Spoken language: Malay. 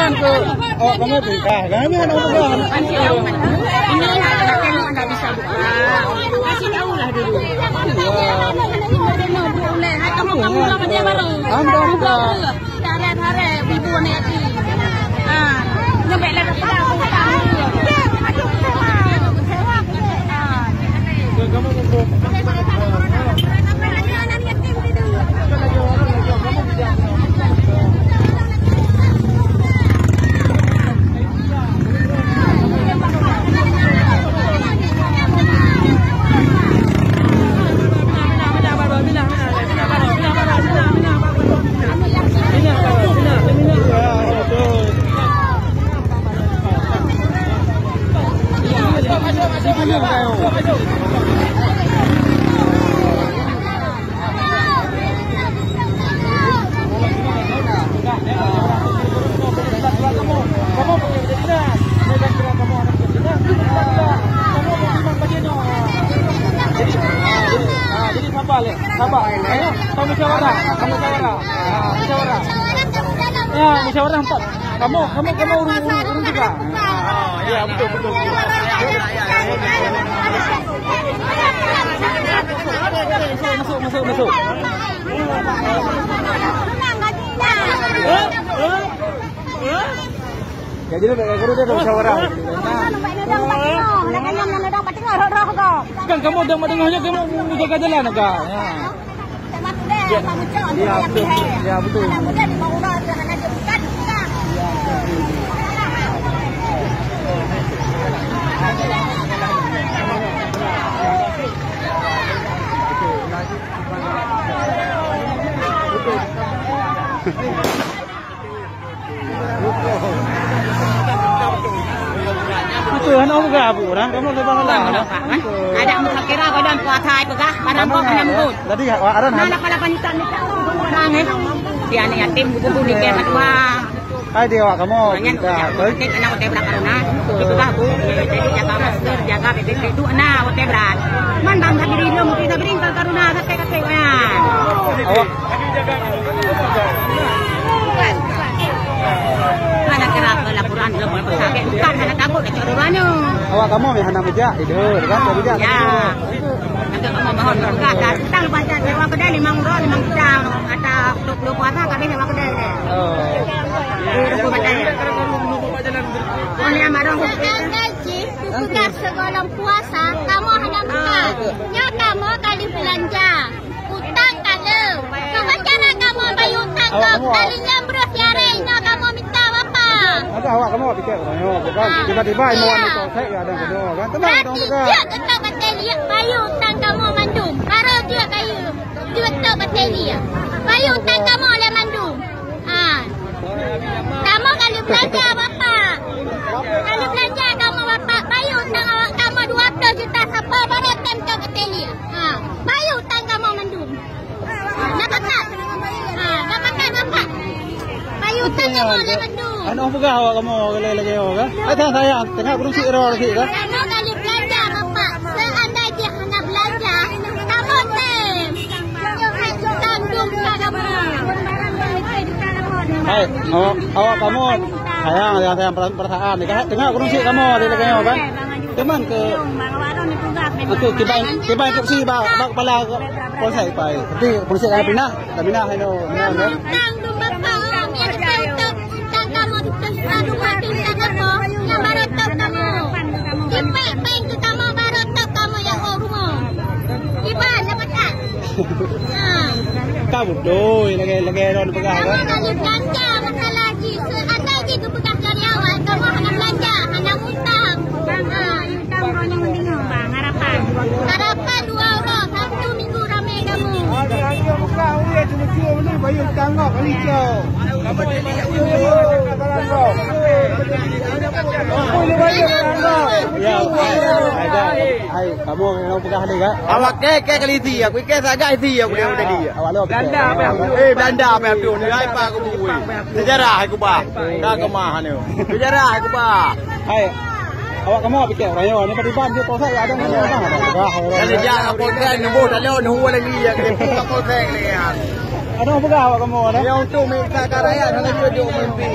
Cuman ke awak kamu berkah. Kami anak berkah. Ini nggak bisa buka. Kasih tahu lah dulu. Kamu sama dia baru. Tarik ibu nanti. Nyampe lagi kamu musyawarah empat. Kamu urung juga. Iya betul. Masuk. Ya jadi guru dia musyawarah. Kan kamu udah mendengarnya kamu menjaga jalan agak. Ya betul. Ya betul. Betul, anak muda bu, orang kamu lepas lah. Ada muka kira kau dan puatai pegah, barang kau kena menggut. Tadi ada mana kalau panitan ni tak orang dia ni yatim buku ni dia tua. Hai dia awak kamu. Kita anak hotel berat karena itu bah bu, jadi jaga masker, jaga bebek itu anak hotel berat. Man bang diri dia mungkin tak beri karuna kata ya. Awak. Anak kira laporan belum bersabit bukan anak takut nak corannya. Awak kamu yang hendak meja itu kan meja. Ya. Nanti kamu mohon enggak datang baca sewa kedai 5 euro 5 juta ada 20 puasa kami sewa kedai deh. Oh. Itu baca. Oleh amarong gaji tugas sebelum puasa kamu hendak buka. Ya kamu kali belanja. Utang kalau. Kamu cara kamu bayar utang kalinya berapa kamu minta apa? Ada awak kamu pikir bukan tiba-tiba imuan itu saya ada kedua kan tenang dong bukan. Dia tetap bateri bayar utang kamu mandum. Kalau dia kayu dia tetap bateri. Bayar utang kamu oleh mandum. Kamu kali belanja apa? Kali belanja kamu apa? Bayar utang awak kamu 20 juta siapa baru tempat bateri. Bayar utang kamu mandum. Dapat tak? Dapat. Bayar utang kamu oleh mandum. Ano pegah awak kamu lagi awak kan? Ada saya tengah berusi error lagi kan? Kamu kali belanja bapak. Seandainya dia hendak belanja, kamu tem. Tanggung kamu. Hai, awak kamu sayang perasaan ni kan? Tengah berusi kamu lagi awak kan? Cuman ke itu tiba kursi kepala polisi pai. Tapi polisi dah pindah hai no. Tanggung bapak. Aduh mati kamu yang baru tahu kamu. Cepat main ke kamu baru tahu kamu yang rumah. Iban dapat tak? Kau betul lagi ron pegang kan? Kali belanja masa lagi. Ada gitu bekas dari awal kamu hendak belanja, hendak utang. Utang ron yang bingung bang. Harapan 2 euro. Sabtu minggu ramai kamu. Ada buka uya cuma ni bayar utang kau kali jauh. Kamu Ya, hai, kamu yang pegang ni kan? Awak ke kali ti, aku ke sagak ti aku dia tadi. Awak lu belanda apa? Belanda apa tu? Ni hai pa aku bui. Sejarah aku ba. Dah ke mah ni. Sejarah aku ba. Hai. Awak kamu fikir raya ni padiban dia polsek ada ni apa? Jadi dia polsek ni boh dah lu lagi ya ke polsek ni. Ada apa awak kamu ni? Yang tu minta karaya sangat dia mimpi.